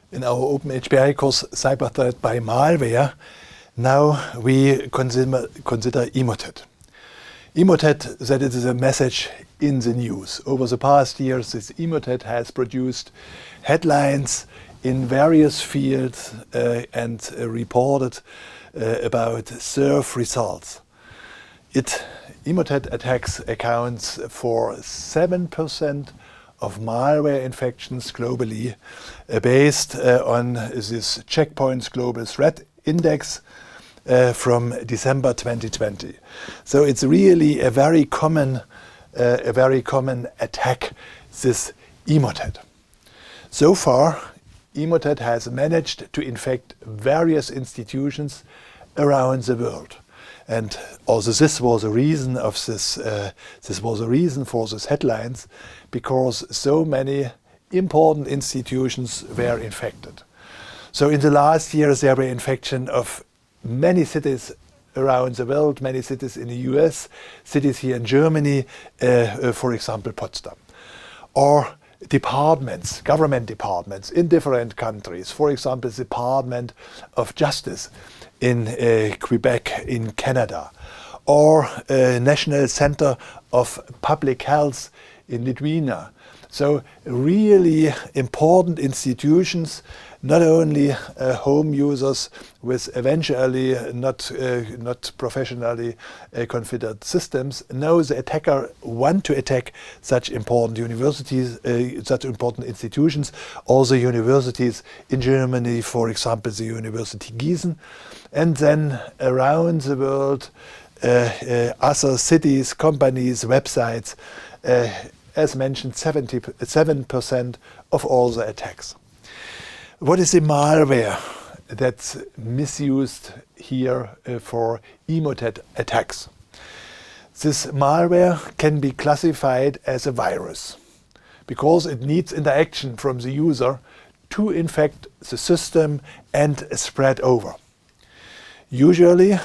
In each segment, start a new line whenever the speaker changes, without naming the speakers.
In our Open HPI course, Cyber Threat by Malware, now we consider Emotet. Emotet, that is a message in the news. Over the past years, this Emotet has produced headlines in various fields and reported about surf results. Emotet attacks accounts for 7% of malware infections globally, based on this Checkpoint's Global Threat Index from December 2020. So it's really a very common attack, this Emotet. So far, Emotet has managed to infect various institutions around the world. And also this was a reason of this was a reason for these headlines, because so many important institutions were infected. So in the last years there were infection of many cities around the world, many cities in the US, cities here in Germany, for example Potsdam. Or departments, government departments in different countries, for example the Department of Justice in Quebec in Canada, or National Center of Public Health in Lithuania. So really important institutions, not only home users with eventually not professionally configured systems. No, the attacker want to attack such important universities, such important institutions, also universities in Germany, for example the University Gießen, and then around the world other cities, companies, websites, as mentioned 77% of all the attacks. What is the malware that's misused here for Emotet attacks? This malware can be classified as a virus because it needs interaction from the user to infect the system and spread over. Usually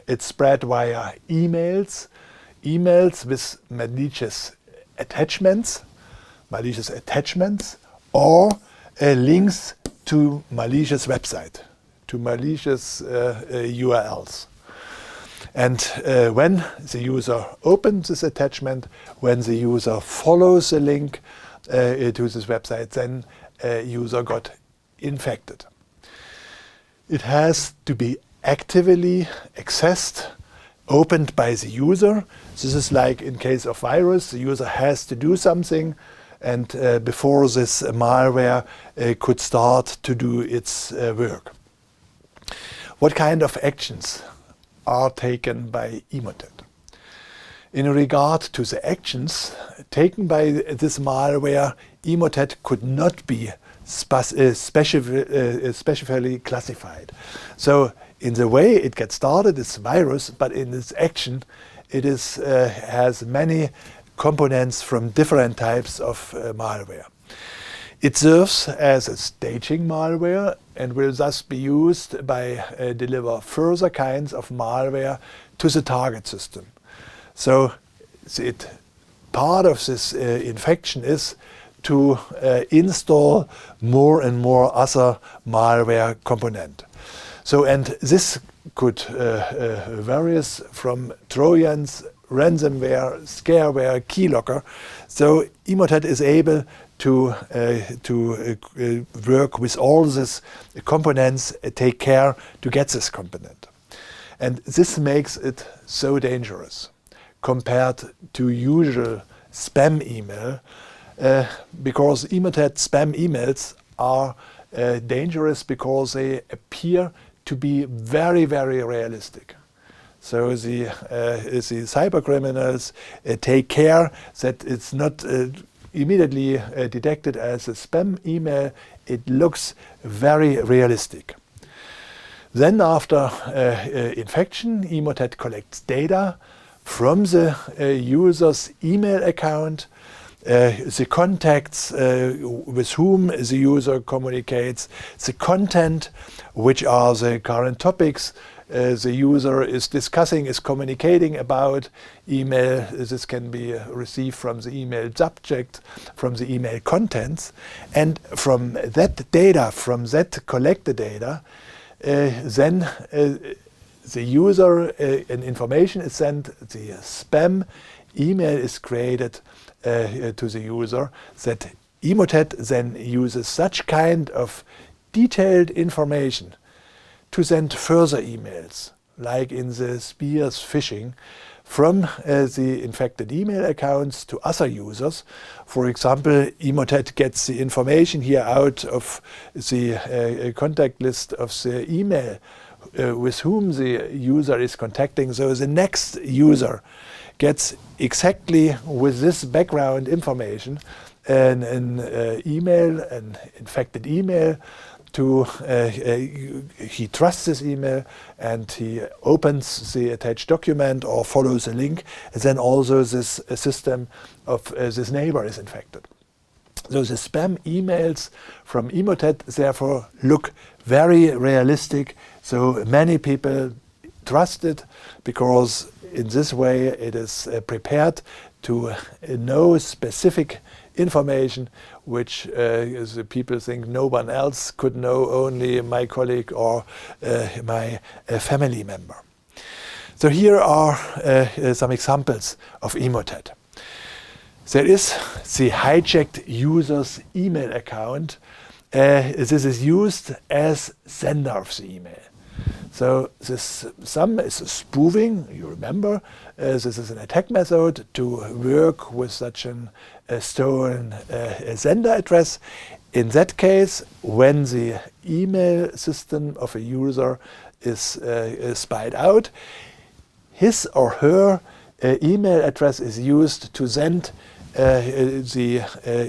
it's spread via emails with malicious attachments, or links to malicious website, to malicious URLs. And when the user opens this attachment, when the user follows the link to this website, then user got infected. It has to be actively accessed, opened by the user. This is like in case of virus, the user has to do something, and before this malware could start to do its work. What kind of actions are taken by Emotet? In regard to the actions taken by this malware, Emotet could not be specifically classified. So in the way it gets started, it's virus, but in its action it has many components from different types of malware. It serves as a staging malware and will thus be used by deliver further kinds of malware to the target system. So part of this infection is to install more and more other malware component. So, and this could varies from Trojans, ransomware, scareware, keylogger. So Emotet is able to work with all these components, take care to get this component. And this makes it so dangerous compared to usual spam email, because Emotet spam emails are dangerous because they appear to be very, very realistic. So the cyber criminals take care that it's not immediately detected as a spam email. It looks very realistic. Then after infection, Emotet collects data from the user's email account the contacts with whom the user communicates, the content, which are the current topics the user is discussing, is communicating about. Email, this can be received from the email subject, from the email contents, and from that data, from that collected data, then the user, an information is sent, the spam email is created to the user, that Emotet then uses such kind of detailed information to send further emails, like in the spears phishing, from the infected email accounts to other users. For example, Emotet gets the information here out of the contact list of the email with whom the user is contacting. So the next user gets exactly with this background information an email, an infected email, he trusts this email and he opens the attached document or follows a link, and then also this system of this neighbor is infected. So the spam emails from Emotet therefore look very realistic, so many people trust it because in this way it is prepared to know specific information which the people think no one else could know, only my colleague or my family member. So here are some examples of Emotet. There is the hijacked user's email account. This is used as sender of the email. So some is spoofing, you remember. This is an attack method to work with such a stolen sender address. In that case, when the email system of a user is spied out, his or her email address is used to send the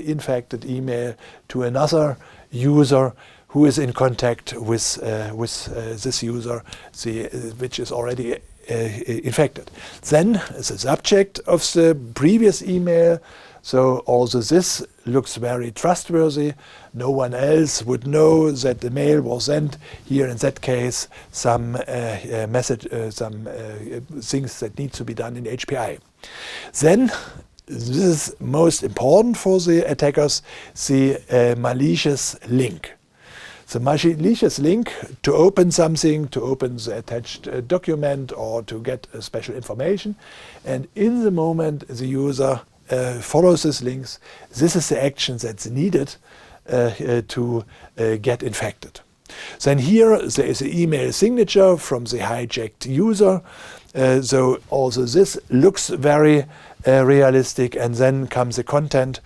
infected email to another user who is in contact with this user, which is already infected. Then the subject of the previous email, so also this looks very trustworthy. No one else would know that the mail was sent. Here in that case, some things that need to be done in HPI. Then, this is most important for the attackers, the malicious link. The malicious link to open something, to open the attached document or to get special information. And in the moment the user follows these links, this is the action that's needed to get infected. Then here there is an email signature from the hijacked user. So also this looks very realistic, and then comes the content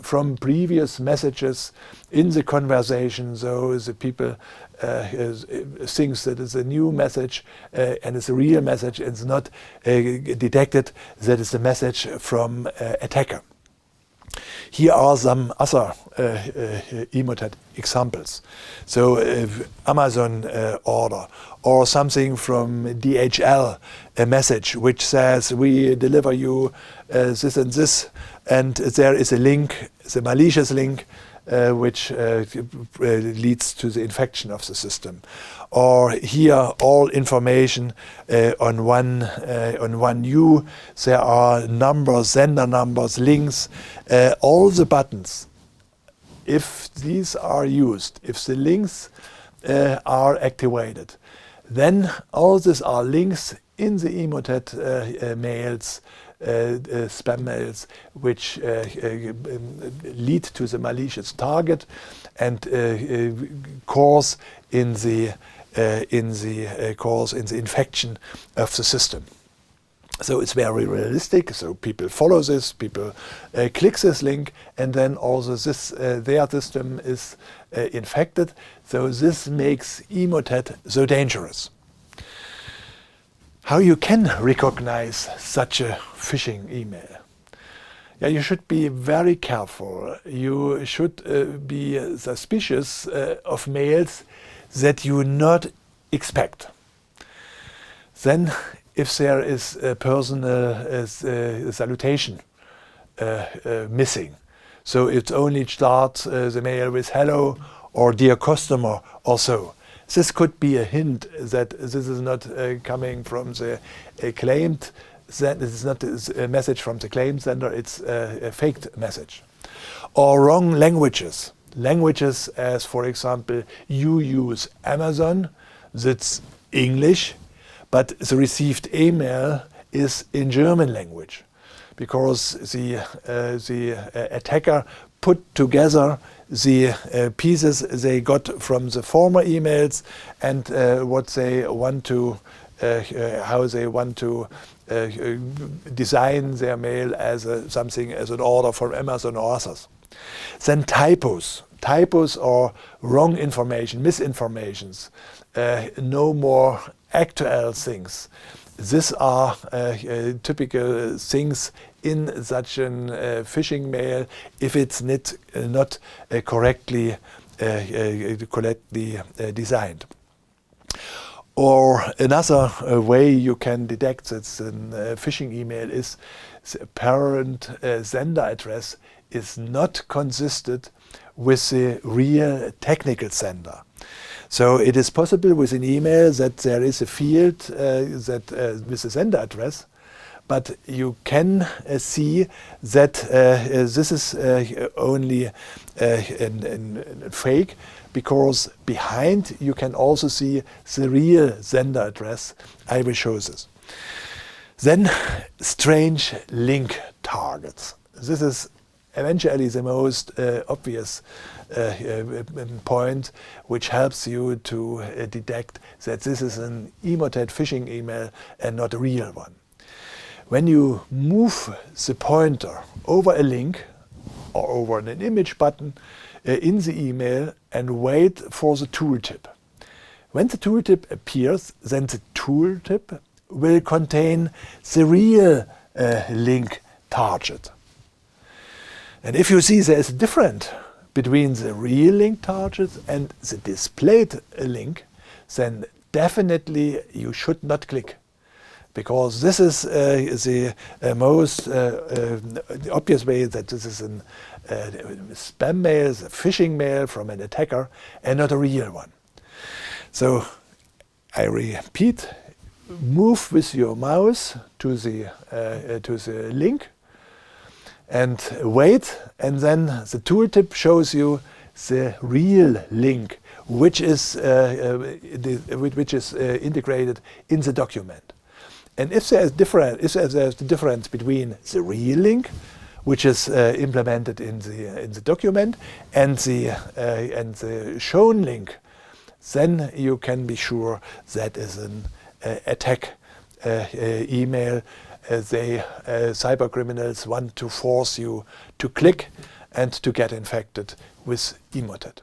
from previous messages in the conversation. So the people thinks that it's a new message and it's a real message, and it's not detected that it's a message from attacker. Here are some other Emotet examples. So Amazon order, or something from DHL, a message which says we deliver you this and this, and there is a link, the malicious link, which leads to the infection of the system. Or here, all information on one view. There are numbers, sender numbers, links, all the buttons. If these are used, if the links are activated, then all these are links in the Emotet mails, spam mails, which lead to the malicious target and cause in the infection of the system. So it's very realistic. So people follow this, people click this link, and then also this their system is infected. So this makes Emotet so dangerous. How you can recognize such a phishing email? Yeah, you should be very careful. You should be suspicious of mails that you not expect. Then, if there is a personal salutation missing. So it only starts the mail with hello or dear customer or so. This could be a hint that this is not coming from the claimed sender. This is not a message from the claimed sender, it's a faked message. Or wrong languages. Languages as, for example, you use Amazon, that's English, but the received email is in German language, because the attacker put together the pieces they got from the former emails and what they want to, how they want to design their mail as something as an order from Amazon or others. Then typos. Typos are wrong information, misinformations, no more actual things. These are typical things in such a phishing mail if it's not correctly designed. Or another way you can detect that a phishing email is the apparent sender address is not consistent with the real technical sender. So it is possible with an email that there is a field with a sender address, but you can see that this is only fake, because behind you can also see the real sender address. I will show this. Then strange link targets. This is eventually the most obvious point, which helps you to detect that this is an Emotet phishing email and not a real one. When you move the pointer over a link or over an image button in the email and wait for the tooltip. When the tooltip appears, then the tooltip will contain the real link target. And if you see there is a difference between the real link target and the displayed link, then definitely you should not click, because this is the most obvious way that this is a spam mail, a phishing mail from an attacker, and not a real one. So I repeat, move with your mouse to the link and wait, and then the tooltip shows you the real link, which is integrated in the document. And if there's the difference between the real link, which is implemented in the document, and the shown link, then you can be sure that is an attack email. Cyber criminals want to force you to click and to get infected with Emotet.